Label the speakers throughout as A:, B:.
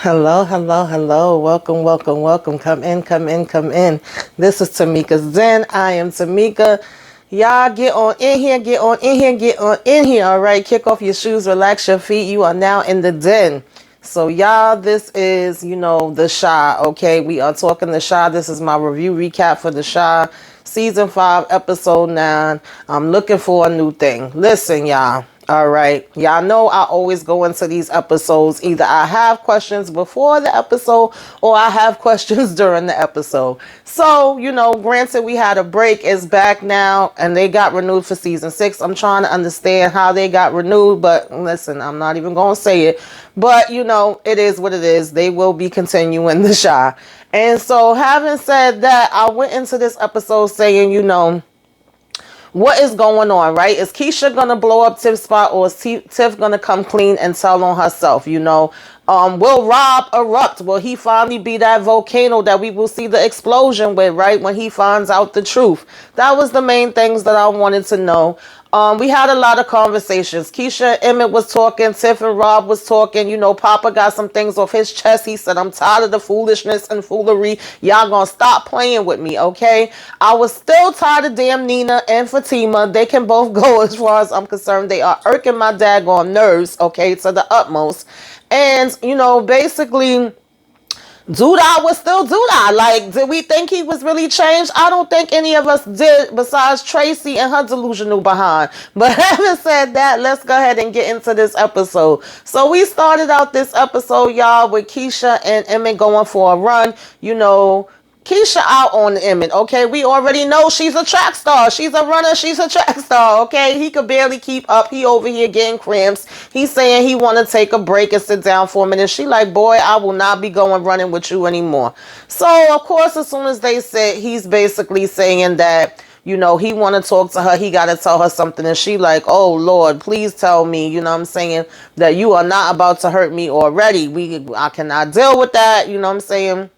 A: Hello, hello, hello. Welcome, welcome, welcome. Come in, come in, come in. This is Tamika's Den. I am Tamika. Y'all get on in here, get on in here, get on in here. All right, kick off your shoes, relax your feet. You are now in the den. So, y'all, this is, the Shy. Okay, we are talking the Shy. This is my review recap for the Shy. Season 5, episode 9. I'm looking for a new thing. Listen, y'all. All right. Y'all know I always go into these episodes. Either I have questions before the episode or I have questions during the episode. So, granted, we had a break. It's back now and they got renewed for season 6. I'm trying to understand how they got renewed. But listen, I'm not even going to say it. But, it is what it is. They will be continuing the Shy. And so, having said that, I went into this episode saying, what is going on, right? Is Keisha gonna blow up Tiff's spot, or is Tiff gonna come clean and tell on herself? Will Rob erupt? Will he finally be that volcano that we will see the explosion with, right? When he finds out the truth. That was the main things that I wanted to know. We had a lot of conversations. Keisha and Emmett was talking. Tiff and Rob was talking. Papa got some things off his chest. He said, I'm tired of the foolishness and foolery. Y'all gonna stop playing with me, okay? I was still tired of damn Nina and Fatima. They can both go as far as I'm concerned. They are irking my daggone nerves, okay, to the utmost. And, basically, Douda was still Douda. Like, did we think he was really changed? I don't think any of us did, besides Tracy and her delusional behind. But having said that, let's go ahead and get into this episode. So we started out this episode, y'all, with Keisha and Emmett going for a run. Keisha out on Emmett, okay? We already know she's a track star. She's a runner. She's a track star, okay? He could barely keep up. He over here getting cramps. He's saying he want to take a break and sit down for a minute. She like, boy, I will not be going running with you anymore. So, of course, as soon as they sit, he's basically saying that, he want to talk to her. He got to tell her something. And she like, oh, Lord, please tell me, I'm saying, that you are not about to hurt me already. I cannot deal with that, I'm saying.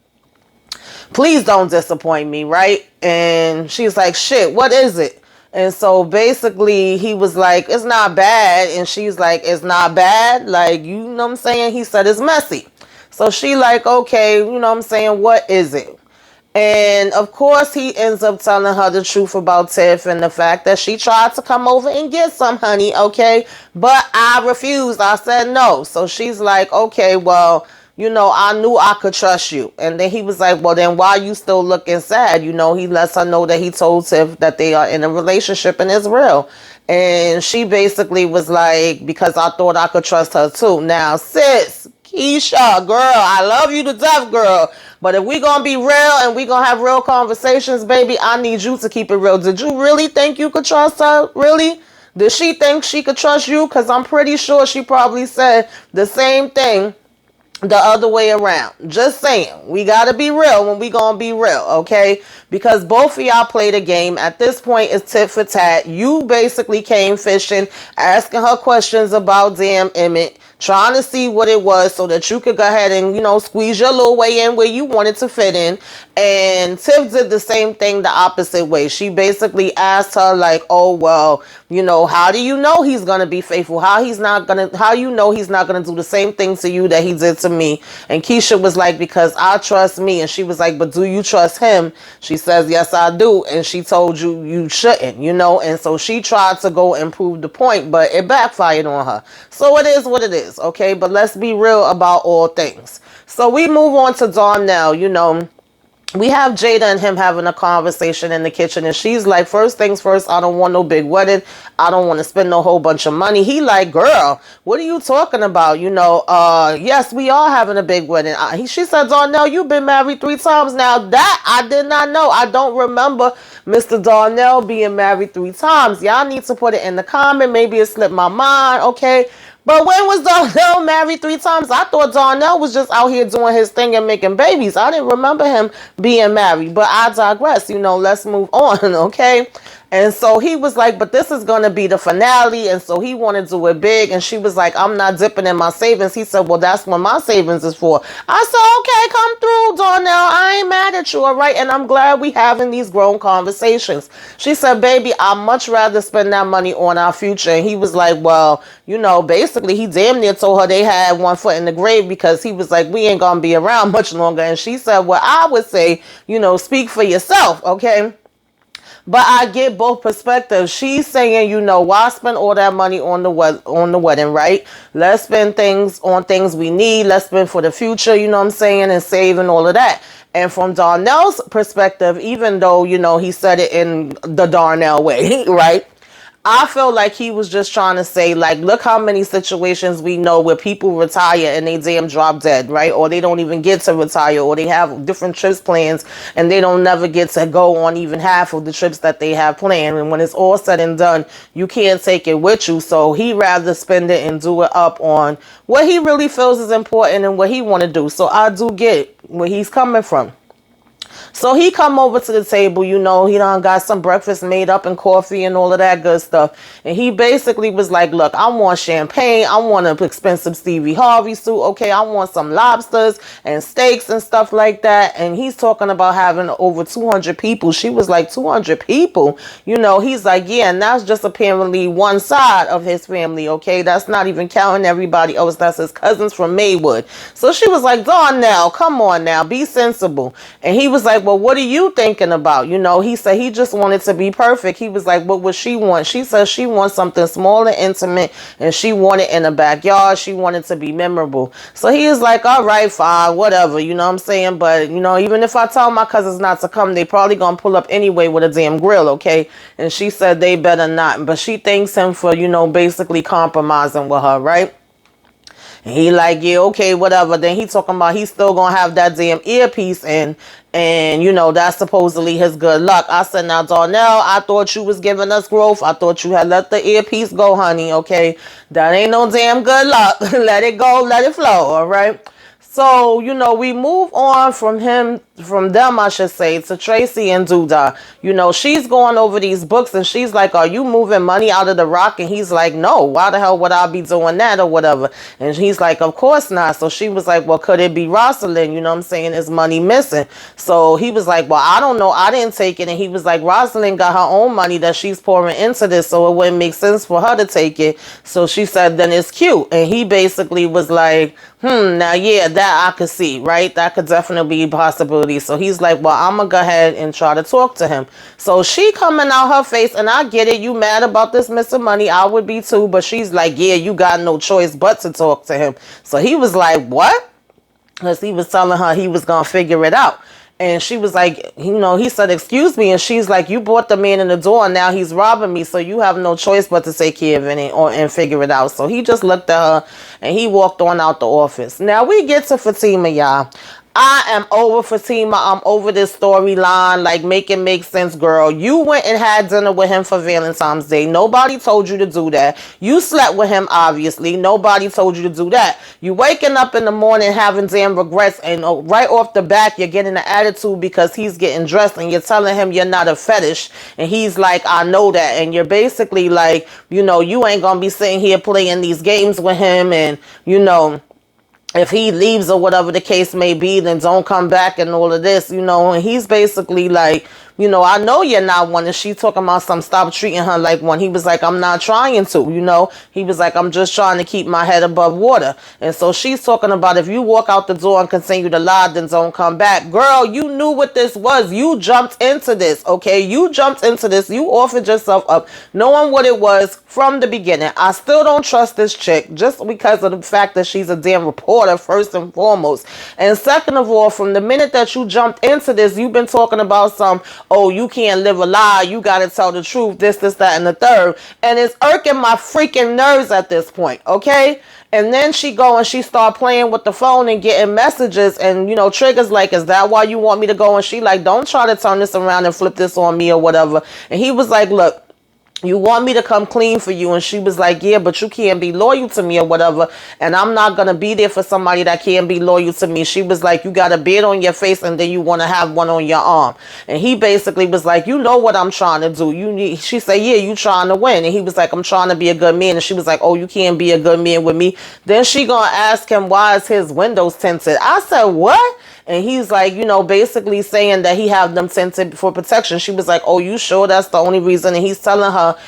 A: Please don't disappoint me, right? And she's like, shit, what is it? And so basically he was like, it's not bad. And she's like, it's not bad. Like, you know what I'm saying? He said it's messy. So she like, okay, you know what I'm saying? What is it? And of course he ends up telling her the truth about Tiff and the fact that she tried to come over and get some honey, okay? But I refused. I said no. So she's like, okay, well, I knew I could trust you. And then he was like, well, then why you still looking sad? He lets her know that he told Tiff that they are in a relationship and it's real. And she basically was like, because I thought I could trust her too. Now, sis, Keisha, girl, I love you to death, girl. But if we gonna be real and we gonna have real conversations, baby, I need you to keep it real. Did you really think you could trust her? Really? Did she think she could trust you? Because I'm pretty sure she probably said the same thing the other way around. Just saying, we gotta be real when we gonna be real, okay? Because both of y'all played a game. At this point, it's tit for tat. You basically came fishing, asking her questions about damn Emmett, trying to see what it was so that you could go ahead and, squeeze your little way in where you wanted to fit in. And Tiff did the same thing the opposite way. She basically asked her like, oh, well, how do you know he's going to be faithful? How he's not going to do the same thing to you that he did to me? And Keisha was like, because I trust me. And she was like, but do you trust him? She says, yes, I do. And she told you, you shouldn't, and so she tried to go and prove the point, but it backfired on her. So it is what it is. Okay, but let's be real about all things. So we move on to Darnell. We have Jada and him having a conversation in the kitchen, and she's like, first things first, I don't want no big wedding. I don't want to spend no whole bunch of money. He like, girl, what are you talking about? Yes, we are having a big wedding. She said, Darnell, you've been married 3 times now. That I did not know. I don't remember Mr. Darnell being married 3 times. Y'all need to put it in the comment. Maybe it slipped my mind, okay? But when was Darnell married 3 times? I thought Darnell was just out here doing his thing and making babies. I didn't remember him being married. But I digress. Let's move on, okay? And so he was like, but this is going to be the finale. And so he wanted to do it big. And she was like, I'm not dipping in my savings. He said, well, that's what my savings is for. I said, okay, come through, Darnell. I ain't mad at you, all right? And I'm glad we having these grown conversations. She said, baby, I'd much rather spend that money on our future. And he was like, well, you know, basically he damn near told her they had one foot in the grave, because he was like, we ain't going to be around much longer. And she said, well, I would say, you know, speak for yourself, okay? But I get both perspectives. She's saying, you know, why spend all that money on the wedding, right? Let's spend things on things we need. Let's spend for the future, you know what I'm saying, and save and all of that. And from Darnell's perspective, even though, you know, he said it in the Darnell way, right? I feel like he was just trying to say, like, look how many situations we know where people retire and they damn drop dead, right? Or they don't even get to retire, or they have different trips plans and they don't never get to go on even half of the trips that they have planned. And when it's all said and done, you can't take it with you. So he rather spend it and do it up on what he really feels is important and what he want to do. So I do get where he's coming from. So he come over to the table, you know, he done got some breakfast made up and coffee and all of that good stuff. And he basically was like, look, I want champagne. I want an expensive Stevie Harvey suit. Okay, I want some lobsters and steaks and stuff like that. And he's talking about having over 200 people. She was like, 200 people? You know, he's like, yeah, and that's just apparently one side of his family, okay? That's not even counting everybody else. That's his cousins from Maywood. So she was like, Darnell, come on now, be sensible. And he was like, well, what are you thinking about? You know, he said he just wanted to be perfect. He was like, what would she want? She said she wants something small and intimate, and she wanted in the backyard. She wanted to be memorable. So he is like, all right, fine, whatever, you know what I'm saying? But, you know, even if I tell my cousins not to come, they probably gonna pull up anyway with a damn grill, okay? And she said they better not. But she thanks him for, you know, basically compromising with her, right? And he like, yeah, okay, whatever. Then he talking about he's still gonna have that damn earpiece in, and you know, that's supposedly his good luck. I said, now Darnell, I thought you was giving us growth. I thought you had let the earpiece go, honey, okay? That ain't no damn good luck. Let it go, let it flow, all right? So, you know, we move on from them, I should say, to Tracy and Douda. You know, she's going over these books and she's like, are you moving money out of the rock? And he's like, no, why the hell would I be doing that or whatever? And he's like, of course not. So she was like, well, could it be Rosalind? You know what I'm saying? Is money missing? So he was like, well, I don't know. I didn't take it. And he was like, Rosalind got her own money that she's pouring into this, so it wouldn't make sense for her to take it. So she said, then it's cute. And he basically was like, now, yeah, that I could see, right? That could definitely be a possibility. So he's like, well, I'm going to go ahead and try to talk to him. So she coming out her face, and I get it. You mad about this missing money? I would be too. But she's like, yeah, you got no choice but to talk to him. So he was like, what? Because he was telling her he was going to figure it out. And she was like, you know, he said, excuse me. And she's like, you brought the man in the door and now he's robbing me. So you have no choice but to take care of it and figure it out. So he just looked at her and he walked on out the office. Now we get to Fatima, y'all. I am over Fatima. I'm over this storyline. Like, make it make sense, girl. You went and had dinner with him for Valentine's Day. Nobody told you to do that. You slept with him, obviously. Nobody told you to do that. You waking up in the morning having damn regrets, and right off the back, you're getting an attitude because he's getting dressed, and you're telling him you're not a fetish. And he's like, I know that. And you're basically like, you know, you ain't gonna be sitting here playing these games with him, and, you know, if he leaves or whatever the case may be, then don't come back and all of this, you know. And he's basically like, you know, I know you're not one. And she talking about some, stop treating her like one. He was like, I'm not trying to, you know. He was like, I'm just trying to keep my head above water. And so she's talking about, if you walk out the door and continue to lie, then don't come back. Girl, you knew what this was. You jumped into this, okay? You jumped into this. You offered yourself up knowing what it was from the beginning. I still don't trust this chick just because of the fact that she's a damn reporter, first and foremost. And second of all, from the minute that you jumped into this, you've been talking about some, oh, you can't live a lie, you gotta tell the truth, this, that, and the third. And it's irking my freaking nerves at this point, okay? And then she go and she start playing with the phone and getting messages, and, you know, Trigger's like, is that why you want me to go? And she like, don't try to turn this around and flip this on me or whatever. And he was like, look, you want me to come clean for you? And she was like, yeah, but you can't be loyal to me or whatever. And I'm not going to be there for somebody that can't be loyal to me. She was like, you got a beard on your face and then you want to have one on your arm. And he basically was like, you know what I'm trying to do. She said, yeah, you trying to win. And he was like, I'm trying to be a good man. And she was like, oh, you can't be a good man with me. Then she going to ask him, why is his windows tinted? I said, what? And he's like, basically saying that he have them tinted for protection. She was like, oh, you sure that's the only reason? And he's telling her,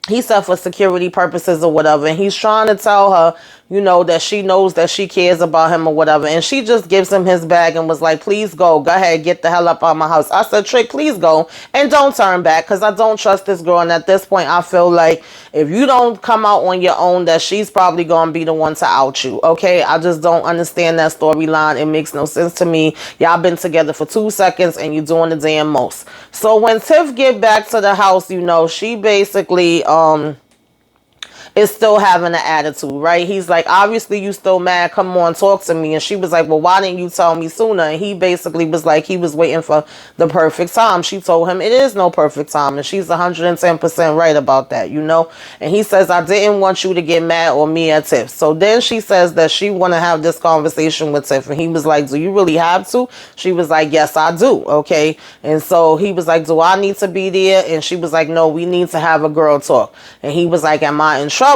A: he said for security purposes or whatever. And he's trying to tell her, that she knows that she cares about him or whatever. And she just gives him his bag and was like, please go ahead, get the hell up out of my house. I said, Trick, please go and don't turn back, because I don't trust this girl. And at this point, I feel like if you don't come out on your own, that she's probably going to be the one to out you. Okay. I just don't understand that storyline. It makes no sense to me. Y'all been together for 2 seconds and you're doing the damn most. So when Tiff get back to the house, she basically, is still having an attitude, right? He's like, obviously you still mad. Come on, talk to me. And she was like, well, why didn't you tell me sooner? And he basically was like, he was waiting for the perfect time. She told him it is no perfect time. And she's 110% right about that, And he says, I didn't want you to get mad or me at Tiff. So then she says that she want to have this conversation with Tiff. And he was like, do you really have to? She was like, yes, I do. Okay. And so he was like, do I need to be there? And she was like, no, we need to have a girl talk. And he was like, am I in trouble?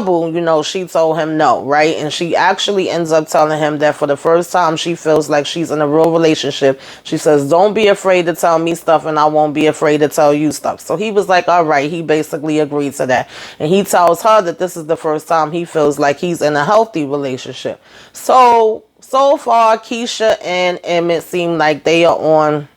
A: She told him no, right? And she actually ends up telling him that for the first time she feels like she's in a real relationship. She says, don't be afraid to tell me stuff and I won't be afraid to tell you stuff. So he was like, all right. He basically agreed to that. And he tells her that this is the first time he feels like he's in a healthy relationship. So far, Keisha and Emmett seem like they are on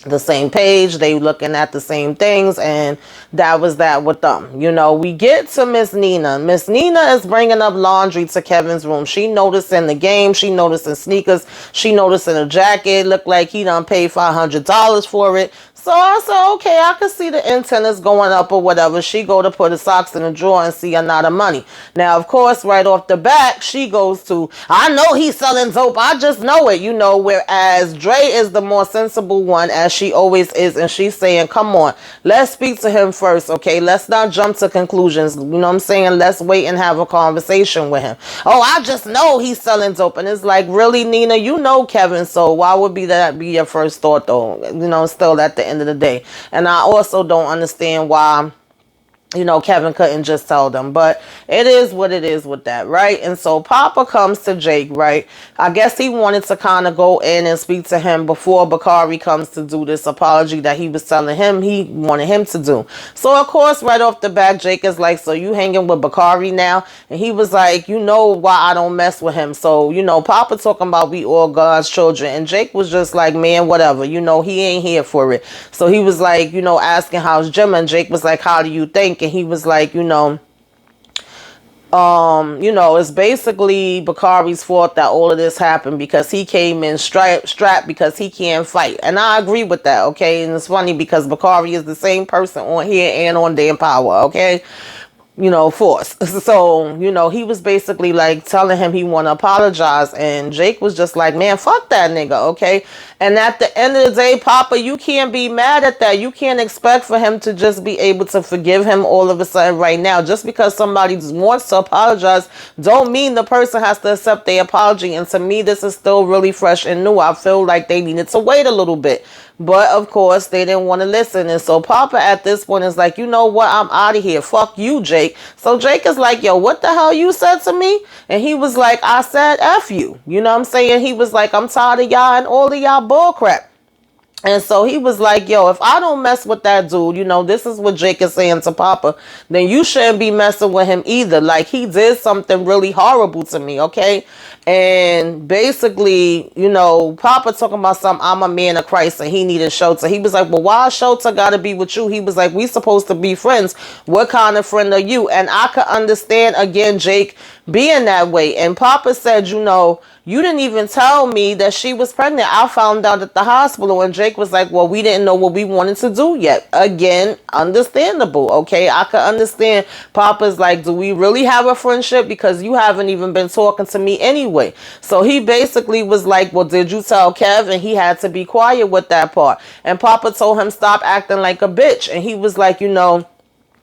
A: the same page. They looking at the same things, and that was that with them. We get to Miss Nina. Miss Nina is bringing up laundry to Kevin's room. She noticing the game. She noticing sneakers. She noticing a jacket. Looked like he done paid $500 for it. So I said, okay, I can see the antennas going up or whatever. She go to put the socks in the drawer and see a lot of money. Now, of course, right off the bat, she goes to, I know he's selling dope. I just know it, whereas Dre is the more sensible one, as she always is. And she's saying, come on, let's speak to him first, okay? Let's not jump to conclusions. You know what I'm saying? Let's wait and have a conversation with him. Oh, I just know he's selling dope. And it's like, really, Nina, you know Kevin, so why would that be your first thought, though? Still at the end of the day. And I also don't understand why Kevin couldn't just tell them, but it is what it is with that, right? And so Papa comes to Jake, right? I guess he wanted to kind of go in and speak to him before Bakari comes to do this apology that he was telling him he wanted him to do. So of course, right off the bat, Jake is like, so you hanging with Bakari now? And he was like, you know why I don't mess with him. So, Papa talking about we all God's children. And Jake was just like, man, whatever, he ain't here for it. So he was like, asking how's Jim, and Jake was like, how do you think? And he was like, it's basically Bakari's fault that all of this happened because he came in strapped because he can't fight. And I agree with that, okay? And it's funny because Bakari is the same person on here and on Damn Power, okay? Force. So, he was basically like telling him he want to apologize. And Jake was just like, man, fuck that nigga, okay? And at the end of the day, Papa, you can't be mad at that. You can't expect for him to just be able to forgive him all of a sudden right now. Just because somebody wants to apologize don't mean the person has to accept their apology. And to me, this is still really fresh and new. I feel like they needed to wait a little bit. But of course, they didn't want to listen. And so Papa at this point is like, you know what? I'm out of here. Fuck you, Jake. So Jake is like, yo, what the hell you said to me? And he was like, I said F you. You know what I'm saying? He was like, I'm tired of y'all and all of y'all bullcrap. And so he was like, yo, if I don't mess with that dude, this is what Jake is saying to Papa, then you shouldn't be messing with him either. Like, he did something really horrible to me, okay? And basically, Papa talking about something, I'm a man of Christ and he needed shelter. He was like, well, why shelter gotta be with you? He was like, we supposed to be friends. What kind of friend are you? And I could understand, again, Jake being that way. And Papa said, you didn't even tell me that she was pregnant. I found out at the hospital. And Jake was like, well, we didn't know what we wanted to do yet. Again, understandable, okay? I could understand. Papa's like, do we really have a friendship? Because you haven't even been talking to me anyway. So he basically was like, well, did you tell Kev? And he had to be quiet with that part. And Papa told him, stop acting like a bitch. And he was like,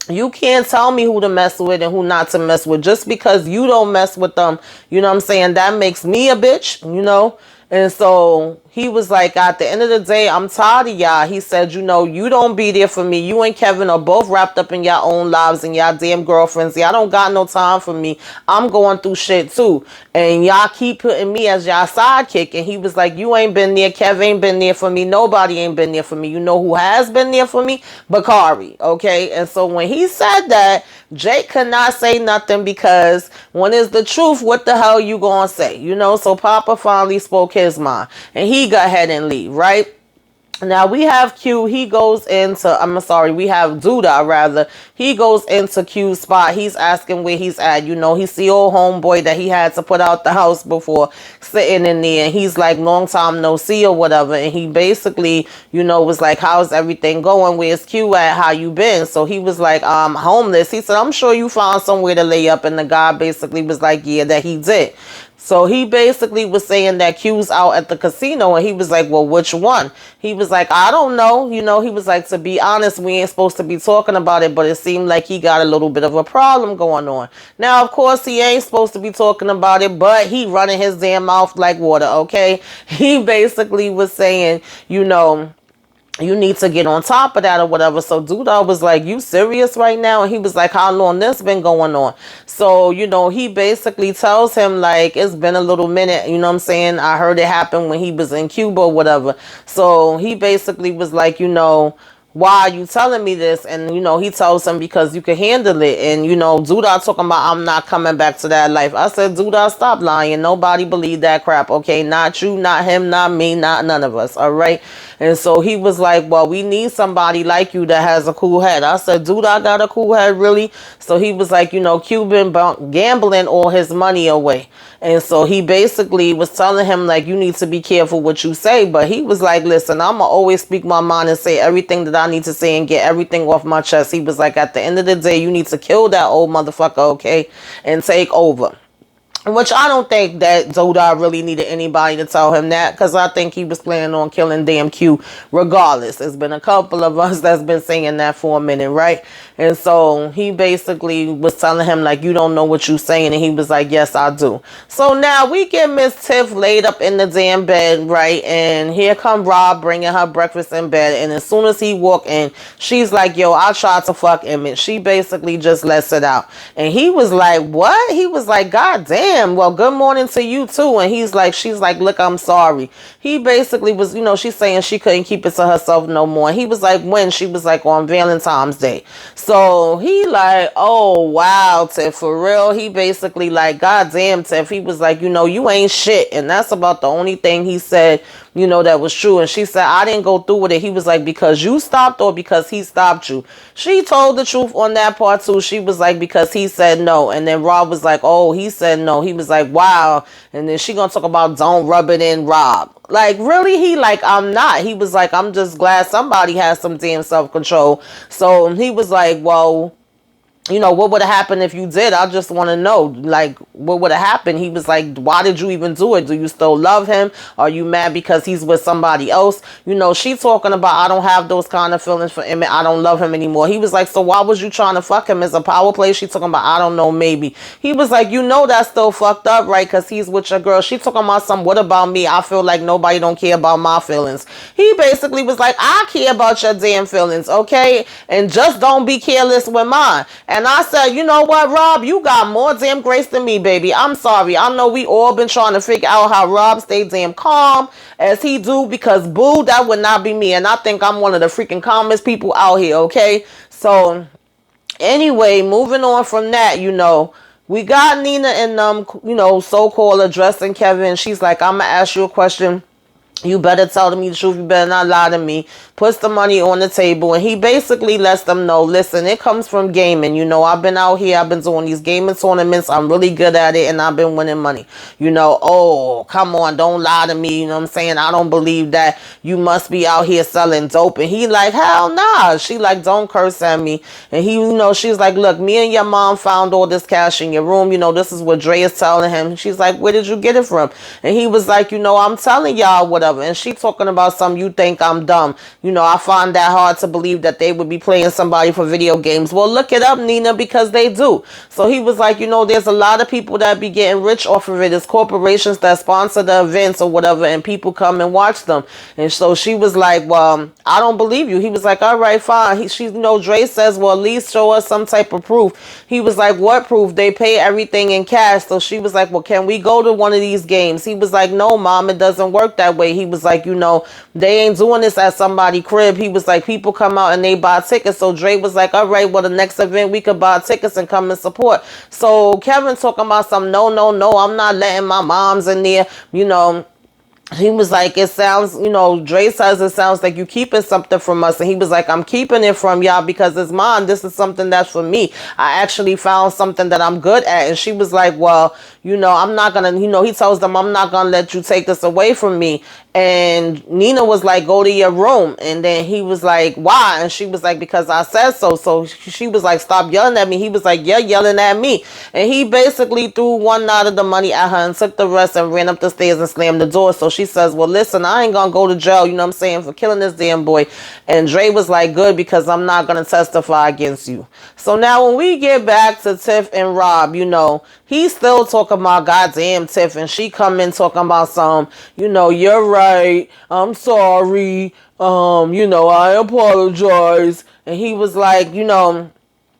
A: You can't tell me who to mess with and who not to mess with. Just because you don't mess with them, you know what I'm saying, that makes me a bitch, you know? And so he was like, at the end of the day, I'm tired of y'all. He said, you know, you don't be there for me. You and Kevin are both wrapped up in your own lives and y'all damn girlfriends. Y'all don't got no time for me. I'm going through shit too. And y'all keep putting me as y'all sidekick. And he was like, you ain't been there. Kev ain't been there for me. Nobody ain't been there for me. You know who has been there for me? Bakari. Okay. And so when he said that, Jake could not say nothing because when it's the truth, what the hell you gonna say? You know, so Papa finally spoke his mind and he got ahead and leave, right? Now we have Q, he goes into, we have Douda rather. He goes into Q's spot. He's asking where he's at. You know, he see old homeboy that he had to put out the house before sitting in there. And he's like, long time no see or whatever. And he basically, you know, was like, how's everything going? Where's Q at? How you been? So he was like, homeless. He said, I'm sure you found somewhere to lay up. And the guy basically was like, yeah, that he did. So he basically was saying that Q's out at the casino, and he was like, well, which one? He was like, I don't know. You know, he was like, to be honest, we ain't supposed to be talking about it, but it seemed like he got a little bit of a problem going on. Now, of course, he ain't supposed to be talking about it, but he running his damn mouth like water, okay? He basically was saying, you know, you need to get on top of that or whatever. So Douda was like, you serious right now? And he was like, how long this been going on? So, you know, he basically tells him like, it's been a little minute, you know what I'm saying? I heard it happen when he was in Cuba or whatever. So he basically was like, you know, why are you telling me this? And, you know, he tells him because you can handle it. And, you know, Douda talking about, I'm not coming back to that life. I said, Douda, stop lying. Nobody believed that crap. Okay, not you, not him, not me, not none of us. All right. And so he was like, well, we need somebody like you that has a cool head. I said, Douda got a cool head, really? So he was like, you know, Cuban gambling all his money away. And so he basically was telling him, like, you need to be careful what you say. But he was like, listen, I'm going to always speak my mind and say everything that I need to say and get everything off my chest. He was like, at the end of the day, you need to kill that old motherfucker, okay, and take over. Which I don't think that Douda really needed anybody to tell him that, because I think he was planning on killing damn Q regardless. There's been a couple of us that's been saying that for a minute, right? And so he basically was telling him, like, you don't know what you're saying. And he was like, yes, I do. So now we get Miss Tiff laid up in the damn bed, right? And here come Rob bringing her breakfast in bed. And as soon as he walk in, she's like, yo, I tried to fuck him. And she basically just lets it out. And he was like, what? He was like, God damn, well, good morning to you too. And he's like, she's like, look, I'm sorry. He basically was, you know, she's saying she couldn't keep it to herself no more. And he was like, when? She was like, on Valentine's Day. So he like, oh, wow, Tiff, for real. He basically like, God damn, Tiff. He was like, you know, you ain't shit. And that's about the only thing he said, you know, that was true. And she said, I didn't go through with it. He was like, because you stopped or because he stopped you? She told the truth on that part too. She was like, because he said no. And then Rob was like, oh, he said no. He was like, wow. And then she gonna talk about don't rub it in, Rob. Like, really? He like, I'm not. He was like, I'm just glad somebody has some damn self-control. So he was like, well, you know, what would have happened if you did? I just want to know, like, what would have happened? He was like, why did you even do it? Do you still love him? Are you mad because he's with somebody else? You know, she talking about, I don't have those kind of feelings for him. I don't love him anymore. He was like, so why was you trying to fuck him as a power play? She talking about, I don't know, maybe. He was like, you know, that's still fucked up, right? Because he's with your girl. She talking about some, what about me? I feel like nobody don't care about my feelings. He basically was like, I care about your damn feelings, okay? And just don't be careless with mine. And I said, you know what, Rob? You got more damn grace than me, baby. I'm sorry. I know we all been trying to figure out how Rob stayed damn calm as he do, because boo, that would not be me. And I think I'm one of the freaking calmest people out here, okay? So anyway, moving on from that, you know, we got Nina and you know, so-called addressing Kevin. She's like, I'm gonna ask you a question. You better tell me the truth. You better not lie to me. Puts the money on the table. And he basically lets them know, listen, it comes from gaming. You know, I've been out here. I've been doing these gaming tournaments. I'm really good at it. And I've been winning money. You know, oh, come on. Don't lie to me. You know what I'm saying? I don't believe that. You must be out here selling dope. And he like, hell nah. She like, don't curse at me. And he, you know, she's like, look, me and your mom found all this cash in your room. You know, this is what Dre is telling him. She's like, where did you get it from? And he was like, you know, I'm telling y'all whatever. whatever. And she talking about some, you think I'm dumb. I find that hard to believe that they would be playing somebody for video games. Well, look it up, Nina, because they do. So he was like, there's a lot of people that be getting rich off of it. It's corporations that sponsor the events or whatever, and people come and watch them. And so she was like, well, I don't believe you. He was like, all right, fine. Dre says, well, at least show us some type of proof. He was like, what proof? They pay everything in cash. So she was like, well, can we go to one of these games? He was like, no, mom, it doesn't work that way. He was like, they ain't doing this at somebody's crib. He was like, people come out and they buy tickets. So Dre was like, all right, well, the next event we could buy tickets and come and support. So Kevin talking about some, no, I'm not letting my moms in there, He was like, it sounds, Dre says it sounds like you keeping something from us. And he was like, I'm keeping it from y'all because it's mine. This is something that's for me. I actually found something that I'm good at. And she was like, well, I'm not going to, he tells them, I'm not going to let you take this away from me. And Nina was like, go to your room. And then he was like, why? And she was like, because I said so. So she was like, stop yelling at me. He was like, you're yelling at me. And he basically threw one knot of the money at her and took the rest and ran up the stairs and slammed the door. So she says, well, listen, I ain't gonna go to jail, for killing this damn boy. And Dre was like, good, because I'm not gonna testify against you. So now when we get back to Tiff and Rob, he's still talking about goddamn Tiff, and she come in talking about some, you're right, I'm sorry, I apologize. And he was like,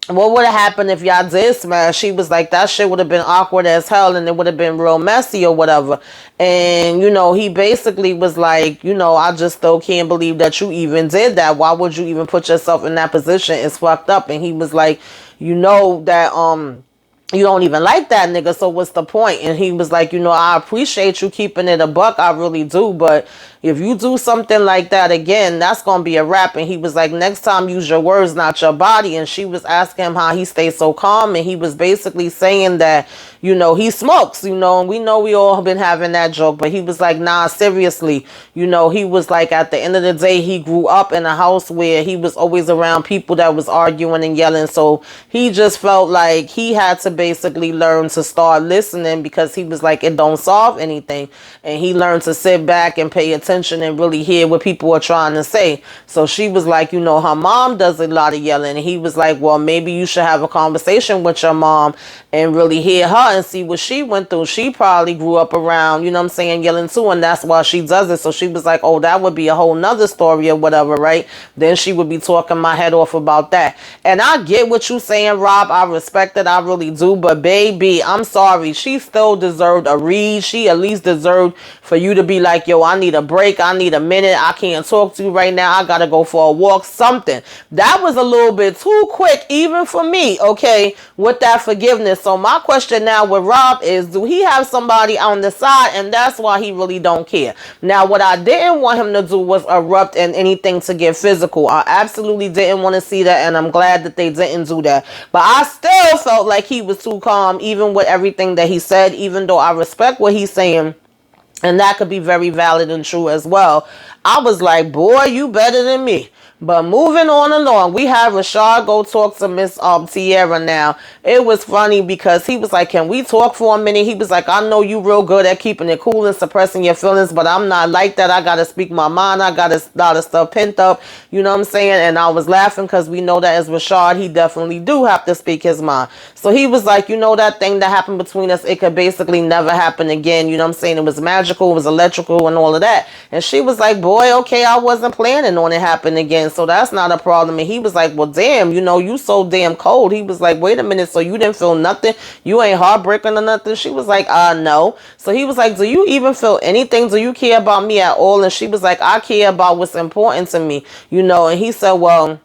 A: what would have happened if y'all did smash? She was like, that shit would have been awkward as hell and it would have been real messy or whatever. And, he basically was like, I just still can't believe that you even did that. Why would you even put yourself in that position? It's fucked up. And he was like, that, you don't even like that nigga, so what's the point? And he was like, I appreciate you keeping it a buck, I really do, but if you do something like that again, that's gonna be a wrap. And he was like, next time use your words, not your body. And she was asking him how he stays so calm, and he was basically saying that, he smokes, and we know we all been having that joke, but he was like, nah, seriously, he was like, at the end of the day, he grew up in a house where he was always around people that was arguing and yelling, so he just felt like he had to basically learn to start listening, because he was like, it don't solve anything. And he learned to sit back and pay attention and really hear what people are trying to say. So she was like, her mom does a lot of yelling. And he was like, well, maybe you should have a conversation with your mom and really hear her and see what she went through. She probably grew up around, yelling too, and that's why she does it. So she was like, oh, that would be a whole nother story or whatever, right? Then she would be talking my head off about that. And I get what you saying, Rob. I respect it. I really do. But baby, I'm sorry. She still deserved a read. She at least deserved for you to be like, yo, I need a break. I need a minute. I can't talk to you right now. I gotta go for a walk. Something. That was a little bit too quick, even for me, okay, with that forgiveness. So my question now with Rob is, do he have somebody on the side, and that's why he really don't care? Now, what I didn't want him to do was erupt in anything to get physical. I absolutely didn't want to see that, and I'm glad that they didn't do that. But I still felt like he was too calm, even with everything that he said, even though I respect what he's saying. And that could be very valid and true as well. I was like, boy, you better than me. But moving on along, we have Rashad go talk to Miss Tierra now. It was funny because he was like, can we talk for a minute? He was like, I know you real good at keeping it cool and suppressing your feelings, but I'm not like that. I got to speak my mind. I got a lot of stuff pent up. You know what I'm saying? And I was laughing because we know that as Rashad, he definitely do have to speak his mind. So he was like, that thing that happened between us, it could basically never happen again. You know what I'm saying? It was magical, it was electrical and all of that. And she was like, boy, okay, I wasn't planning on it happening again. So that's not a problem. And he was like, well, damn, you so damn cold. He was like, wait a minute. So you didn't feel nothing? You ain't heartbroken or nothing? She was like, no. So he was like, do you even feel anything? Do you care about me at all? And she was like, I care about what's important to me, And he said, well,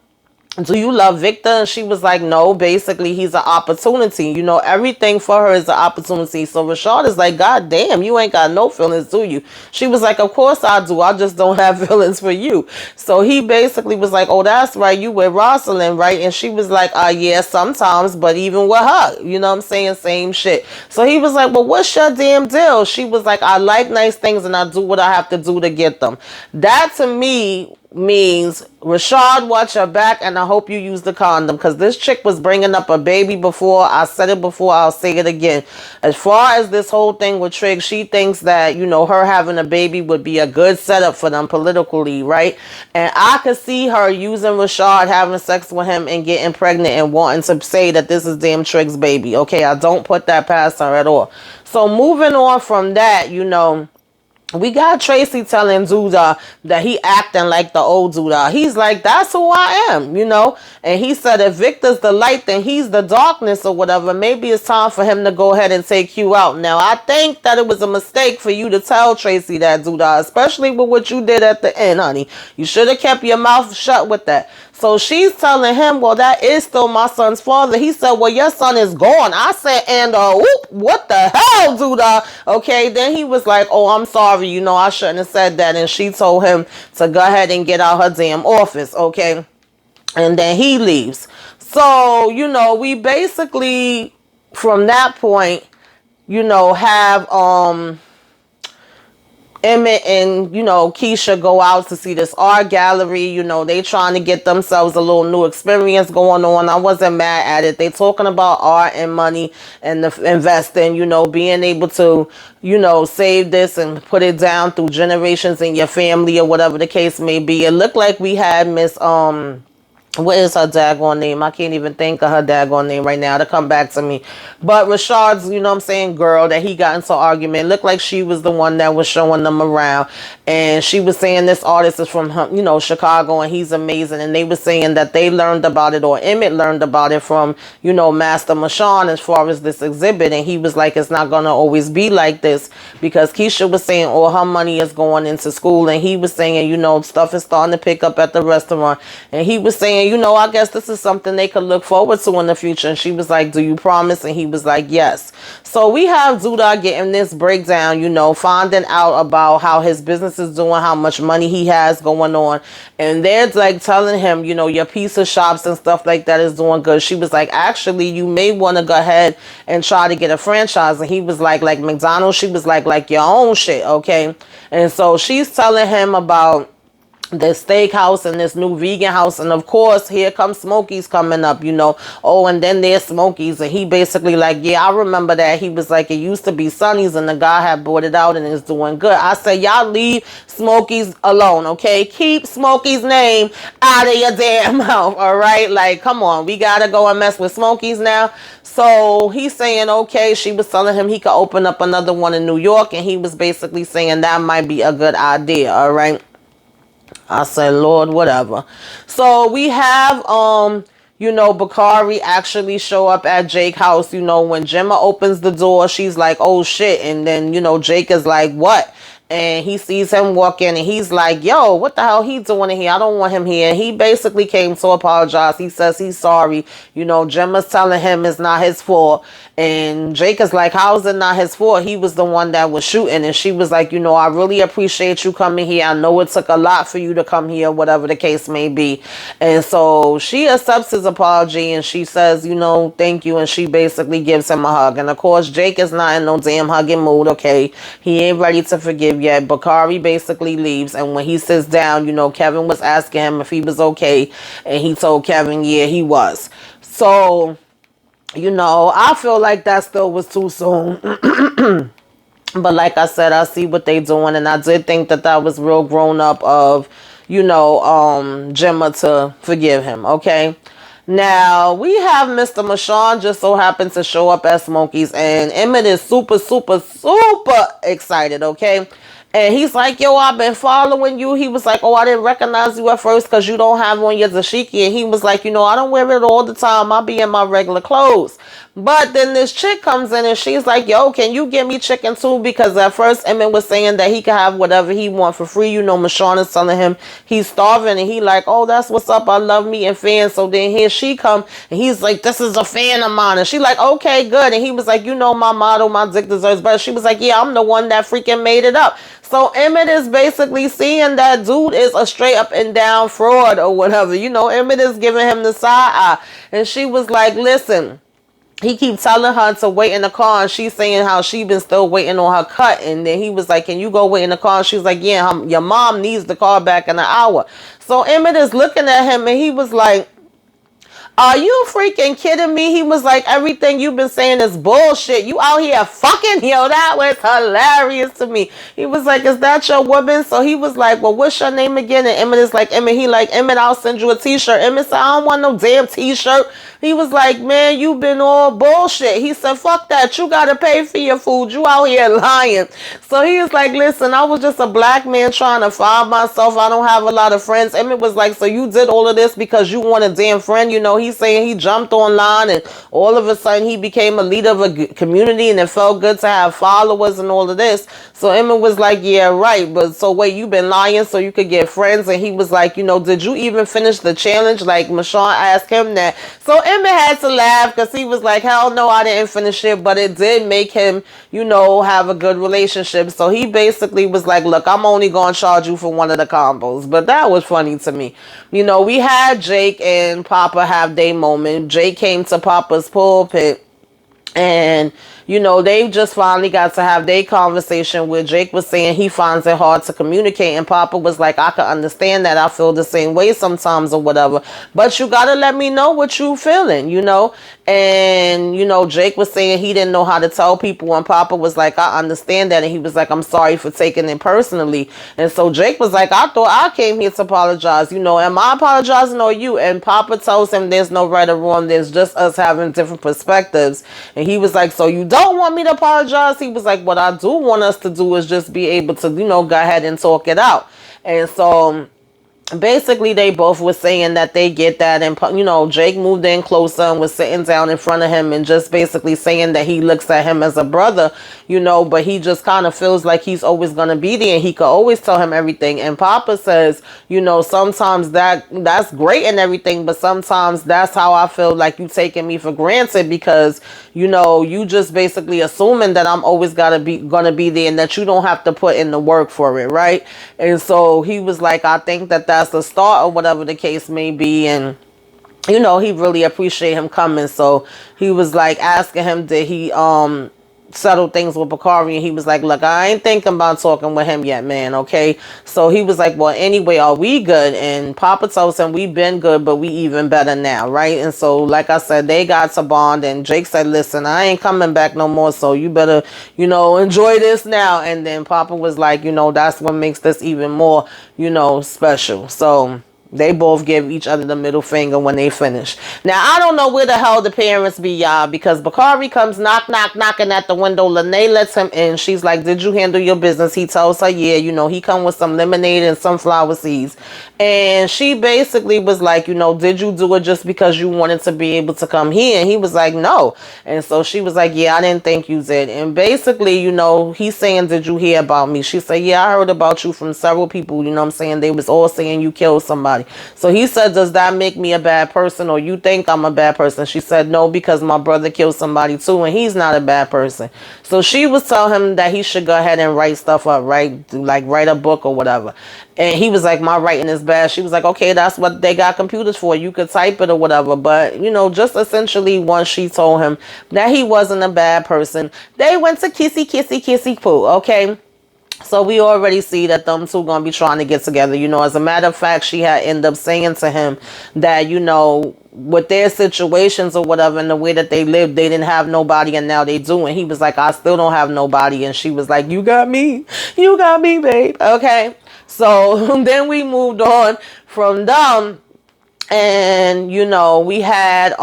A: do you love Victor? And she was like, no, basically he's an opportunity. Everything for her is an opportunity. So Rashad is like, God damn, you ain't got no feelings, do you? She was like, of course I do. I just don't have feelings for you. So he basically was like, oh, that's right. You with Rosalind, right? And she was like, yeah, sometimes, but even with her, you know what I'm saying? Same shit. So he was like, well, what's your damn deal? She was like, I like nice things and I do what I have to do to get them. That to me means Rashad, watch your back, and I hope you use the condom, because this chick was bringing up a baby before. I said it before, I'll say it again. As far as this whole thing with Trig, she thinks that, her having a baby would be a good setup for them politically, right? And I could see her using Rashad, having sex with him and getting pregnant and wanting to say that this is damn Trig's baby. Okay, I don't put that past her at all. So moving on from that, we got Tracy telling Douda that he acting like the old Douda. He's like, that's who I am, And he said if Victor's the light, then he's the darkness or whatever. Maybe it's time for him to go ahead and take you out. Now, I think that it was a mistake for you to tell Tracy that, Douda, especially with what you did at the end, honey. You should have kept your mouth shut with that. So she's telling him, well, that is still my son's father. He said, well, your son is gone. I said, and what the hell, Douda? Okay, then he was like, oh, I'm sorry. I shouldn't have said that. And she told him to go ahead and get out her damn office, okay? And then he leaves. So, we basically, from that point, have, Emmett and, Keisha go out to see this art gallery. They trying to get themselves a little new experience going on. I wasn't mad at it. They talking about art and money and the investing, being able to, save this and put it down through generations in your family or whatever the case may be. It looked like we had Miss, what is her daggone name? I can't even think of her daggone name right now to come back to me. But Rashad's, girl that he got into an argument. Looked like she was the one that was showing them around. And she was saying this artist is from, Chicago and he's amazing. And they were saying that they learned about it, or Emmett learned about it from, Master Mashawn as far as this exhibit. And he was like, it's not going to always be like this, because Keisha was saying all her money is going into school. And he was saying, stuff is starting to pick up at the restaurant. And he was saying, I guess this is something they could look forward to in the future. And she was like, do you promise? And he was like, yes. So we have Douda getting this breakdown, finding out about how his business is doing, how much money he has going on. And they're like telling him, your pizza shops and stuff like that is doing good. She was like, actually, you may want to go ahead and try to get a franchise. And he was like McDonald's. She was like your own shit. Okay. And so she's telling him about this steakhouse and this new vegan house, and of course here comes Smokey's coming up, and then there's Smokey's, and he basically like, yeah, I remember that. He was like, it used to be Sonny's and the guy had bought it out and it's doing good. I said, y'all leave Smokey's alone, okay? Keep Smokey's name out of your damn mouth, all right? Like, come on, we gotta go and mess with Smokey's now. So he's saying, okay, she was telling him he could open up another one in New York, and he was basically saying that might be a good idea, all right? I said, Lord, whatever. So we have, Bakari actually show up at Jake's house. When Gemma opens the door, she's like, oh, shit. And then, Jake is like, what? And he sees him walk in and he's like, yo, what the hell he doing in here? I don't want him here. He basically came to apologize. He says he's sorry. Gemma's telling him it's not his fault. And Jake is like, how is it not his fault? He was the one that was shooting. And she was like, I really appreciate you coming here. I know it took a lot for you to come here, whatever the case may be. And so she accepts his apology and she says, thank you. And she basically gives him a hug. And of course, Jake is not in no damn hugging mood. Okay. He ain't ready to forgive yet. Bakari basically leaves. And when he sits down, Kevin was asking him if he was okay. And he told Kevin, yeah, he was. So, I feel like that still was too soon. But like I said, I see what they doing. And I did think that was real grown up of, Gemma to forgive him. Okay. Now, we have Mr. Mashawn just so happens to show up at Smokey's. And Emmett is super, super, super excited. Okay. And he's like, yo, I've been following you. He was like, oh, I didn't recognize you at first because you don't have on your dashiki. And he was like, I don't wear it all the time. I'll be in my regular clothes. But then this chick comes in and she's like, yo, can you get me chicken too? Because at first Emmett was saying that he could have whatever he wants for free. Mashawn is telling him he's starving. And he like, oh, that's what's up. I love meeting fans. So then here she come and he's like, this is a fan of mine. And she like, okay, good. And he was like, my motto, my dick deserves better. She was like, yeah, I'm the one that freaking made it up. So Emmett is basically seeing that dude is a straight up and down fraud or whatever. Emmett is giving him the side eye. And she was like, listen, he keep telling her to wait in the car, and she's saying how she been still waiting on her cut. And then he was like, can you go wait in the car? And she's like, yeah, your mom needs the car back in an hour. So Emmett is looking at him, and he was like, are you freaking kidding me? He was like, everything you've been saying is bullshit. You out here fucking. Yo, that was hilarious to me. He was like, is that your woman? So he was like, well, what's your name again? And Emmett is like, Emmett. He like, Emmett, I'll send you a t-shirt. Emmett said, I don't want no damn t-shirt. He was like, man, you been all bullshit. He said, fuck that. You got to pay for your food. You out here lying. So he was like, listen, I was just a black man trying to find myself. I don't have a lot of friends. Emmett was like, so you did all of this because you want a damn friend? You know, he's saying he jumped online and all of a sudden he became a leader of a community and it felt good to have followers and all of this. So Emmett was like, yeah, right. But so wait, you been lying so you could get friends? And he was like, you know, did you even finish the challenge? Like Michonne asked him that. So Emmett had to laugh because he was like, hell no, I didn't finish it, but it did make him, you know, have a good relationship. So he basically was like, look, I'm only going to charge you for one of the combos. But that was funny to me. You know, we had Jake and Papa have their moment. Jake came to Papa's pulpit, and you know, they just finally got to have their conversation where Jake was saying he finds it hard to communicate, and Papa was like, I can understand that. I feel the same way sometimes or whatever, but you gotta let me know what you feeling, you know. And you know, Jake was saying he didn't know how to tell people, and Papa was like, I understand that. And he was like, I'm sorry for taking it personally. And so Jake was like, I thought I came here to apologize, you know, am I apologizing or you? And Papa tells him there's no right or wrong, there's just us having different perspectives. And he was like, so you don't want me to apologize? He was like, what I do want us to do is just be able to, you know, go ahead and talk it out. And so basically they both were saying that they get that. And you know, Jake moved in closer and was sitting down in front of him and just basically saying that he looks at him as a brother, you know, but he just kind of feels like he's always going to be there and he could always tell him everything. And Papa says, you know, sometimes that's great and everything, but sometimes that's how I feel like you taking me for granted, because you know, you just basically assuming that I'm always gonna be there and that you don't have to put in the work for it, right? And so he was like, I think that's the start or whatever the case may be. And you know, he really appreciate him coming. So he was like asking him, did he settle things with Bakari? And he was like, look, I ain't thinking about talking with him yet, man. Okay. So he was like, well, anyway, are we good? And Papa tells him, we've been good, but we even better now, right? And so like I said, they got to bond, and Jake said, listen, I ain't coming back no more, so you better, you know, enjoy this now. And then Papa was like, you know, that's what makes this even more, you know, special. So they both give each other the middle finger when they finish. Now, I don't know where the hell the parents be, y'all, because Bakari comes knocking at the window. Lene lets him in. She's like, did you handle your business? He tells her, yeah, you know, he come with some lemonade and sunflower seeds. And she basically was like, you know, did you do it just because you wanted to be able to come here? And he was like, no. And so she was like, yeah, I didn't think you did. And basically, you know, he's saying, did you hear about me? She said, yeah, I heard about you from several people. You know what I'm saying? They was all saying you killed somebody. So he said, does that make me a bad person, or you think I'm a bad person? She said, no, because my brother killed somebody too, and he's not a bad person. So she was telling him that he should go ahead and write stuff up, right? Like write a book or whatever. And he was like, my writing is bad. She was like, okay, that's what they got computers for. You could type it or whatever. But, you know, just essentially once she told him that he wasn't a bad person, they went to kissy poo, okay? So we already see that them two gonna be trying to get together. You know, as a matter of fact, she had ended up saying to him that, you know, with their situations or whatever and the way that they lived, they didn't have nobody and now they do. And he was like, I still don't have nobody. And she was like, you got me, babe. Okay. So then we moved on from them, and you know, we had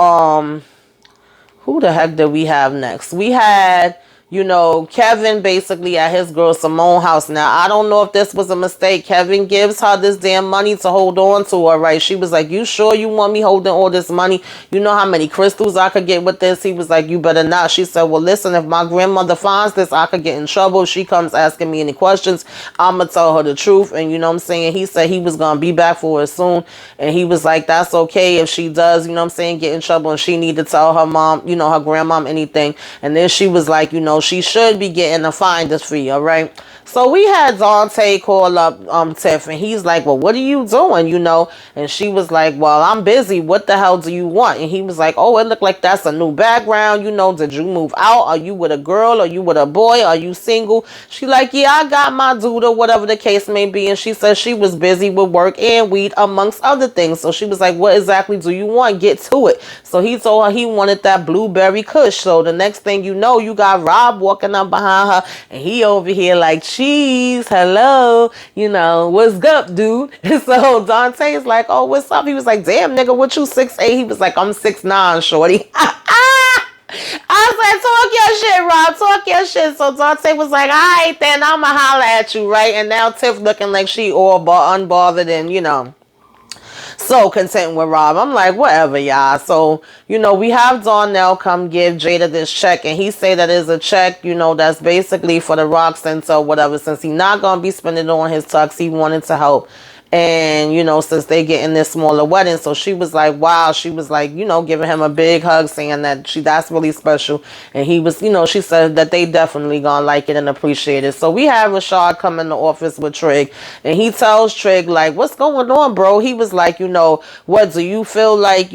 A: who the heck did we have next? We had, you know, Kevin basically at his girl Simone house. Now, I don't know if this was a mistake. Kevin gives her this damn money to hold on to her, right? She was like, you sure you want me holding all this money? You know how many crystals I could get with this? He was like, you better not. She said, well, listen, if my grandmother finds this, I could get in trouble. If she comes asking me any questions, I'm going to tell her the truth. And you know what I'm saying? He said he was going to be back for her soon. And he was like, that's okay if she does, you know what I'm saying, get in trouble and she need to tell her mom, you know, her grandmom anything. And then she was like, you know, she should be getting a finder's fee, all right? So we had Dante call up Tiff, and he's like, well, what are you doing, And she was like, well, I'm busy. What the hell do you want? And he was like, oh, it looked like that's a new background. Did you move out? Are you with a girl? Are you with a boy? Are you single? She like, yeah, I got my Douda, whatever the case may be. And she said she was busy with work and weed, amongst other things. So she was like, what exactly do you want? Get to it. So he told her he wanted that blueberry kush. So the next thing you know, you got Rob walking up behind her, and he over here like, cheese, hello, what's up, dude? And so Dante is like, oh, what's up? He was like, damn, nigga, what you 6'8"? He was like, I'm 6'9", shorty. I was like, talk your shit, Rob. Talk your shit. So Dante was like, all right, then I'ma holler at you, right? And now Tiff looking like she all unbothered and, so content with Rob. I'm like, whatever, y'all. So, we have Darnell come give Jada this check, and he say that is a check, that's basically for the Rock Center or whatever. Since he not going to be spending it on his tux, he wanted to help. And, since they get in this smaller wedding. So she was like, wow. She was like, giving him a big hug, saying that that's really special. And he was, she said that they definitely gonna like it and appreciate it. So we have Rashad come in the office with Trig. And he tells Trig, like, what's going on, bro? He was like, what do you feel like,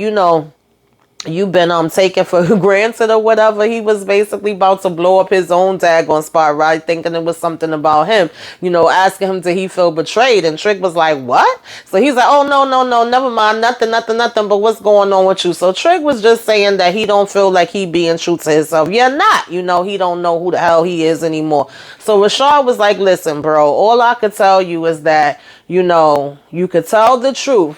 A: you've been taken for granted or whatever. He was basically about to blow up his own daggone spot, right? Thinking it was something about him, asking him did he feel betrayed. And Trick was like, what? So he's like, oh, no, never mind, nothing, but what's going on with you? So Trick was just saying that he don't feel like he being true to himself. You're not, he don't know who the hell he is anymore. So Rashad was like, listen, bro, all I could tell you is that, you could tell the truth,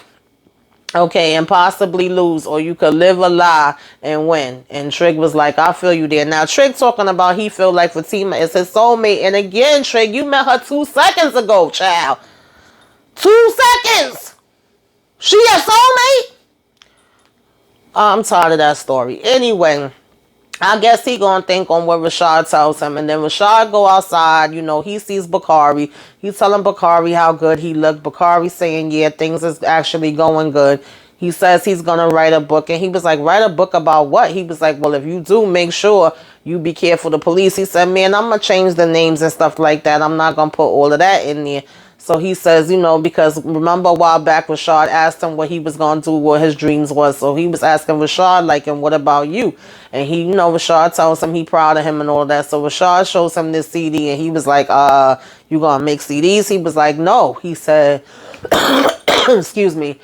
A: okay, and possibly lose, or you could live a lie and win. And Trig was like, I feel you there. Now, Trig talking about he feel like Fatima is his soulmate. And again, Trig, you met her 2 seconds ago, child. 2 seconds. She a soulmate? I'm tired of that story. Anyway, I guess he gonna think on what Rashad tells him. And then Rashad go outside, he sees Bakari. He's telling Bakari how good he looked. Bakari saying, yeah, things is actually going good. He says he's gonna write a book. And he was like, write a book about what? He was like, well, if you do, make sure you be careful of the police. He said, man, I'm gonna change the names and stuff like that. I'm not gonna put all of that in there. So he says, because remember a while back, Rashad asked him what he was going to do, what his dreams was. So he was asking Rashad, like, and what about you? And he, Rashad tells him he proud of him and all that. So Rashad shows him this CD, and he was like, you going to make CDs? He was like, no. He said, excuse me.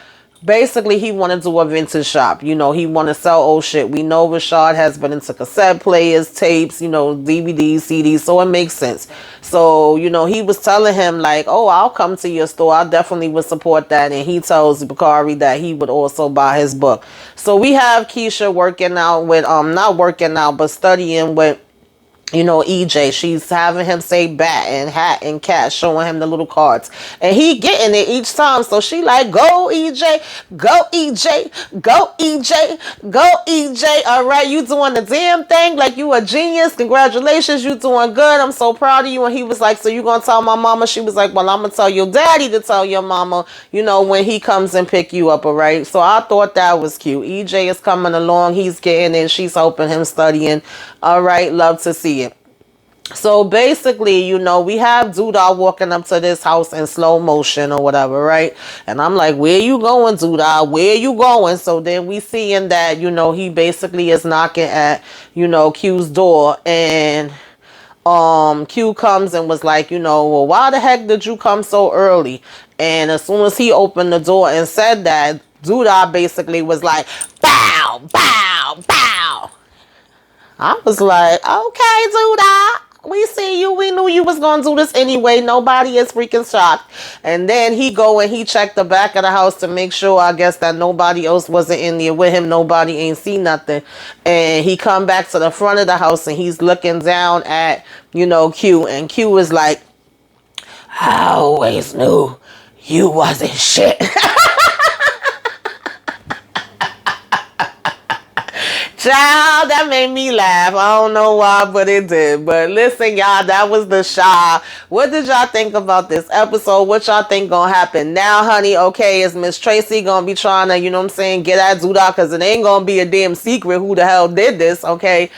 A: Basically, he wanted to do a vintage shop. He want to sell old shit. We know Rashad has been into cassette players, tapes, DVDs, CDs, so it makes sense. So, he was telling him like, oh, I'll come to your store. I definitely would support that. And he tells Bakari that he would also buy his book. So we have Keisha working out with, not working out, but studying with, EJ. She's having him say bat and hat and cat, showing him the little cards. And he getting it each time. So she like, go EJ, go EJ, go EJ, go EJ. All right, you doing the damn thing like you a genius. Congratulations, you doing good. I'm so proud of you. And he was like, so you gonna tell my mama? She was like, well, I'm gonna tell your daddy to tell your mama, when he comes and pick you up, all right? So I thought that was cute. EJ is coming along. He's getting it. She's helping him studying. All right, love to see it. So basically, we have Douda walking up to this house in slow motion or whatever, right? And I'm like, where you going, Douda? Where you going? So then we seeing that, he basically is knocking at, Q's door. And Q comes and was like, well, why the heck did you come so early? And as soon as he opened the door and said that, Douda basically was like, bow, bow, bow. I was like, okay, Douda. We see you. We knew you was going to do this anyway. Nobody is freaking shocked. And then he go and he checked the back of the house to make sure, I guess, that nobody else wasn't in there with him. Nobody ain't see nothing. And he come back to the front of the house and he's looking down at, Q. And Q is like, I always knew you wasn't shit. Child, that made me laugh. I don't know why, but it did. But listen, y'all, that was the Shy. What did y'all think about this episode? What y'all think gonna happen now, honey? Okay, is Miss Tracy gonna be trying to, get at Douda? Because it ain't gonna be a damn secret who the hell did this, okay?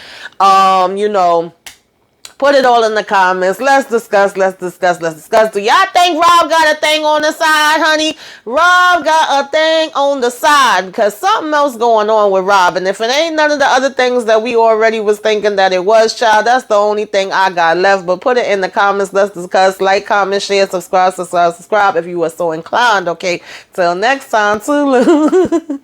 A: Put it all in the comments. Let's discuss, let's discuss, let's discuss. Do y'all think Rob got a thing on the side, honey? Rob got a thing on the side because something else going on with Rob. And if it ain't none of the other things that we already was thinking that it was, child, that's the only thing I got left. But put it in the comments. Let's discuss. Like, comment, share, subscribe if you are so inclined, okay? Till next time, toodaloo.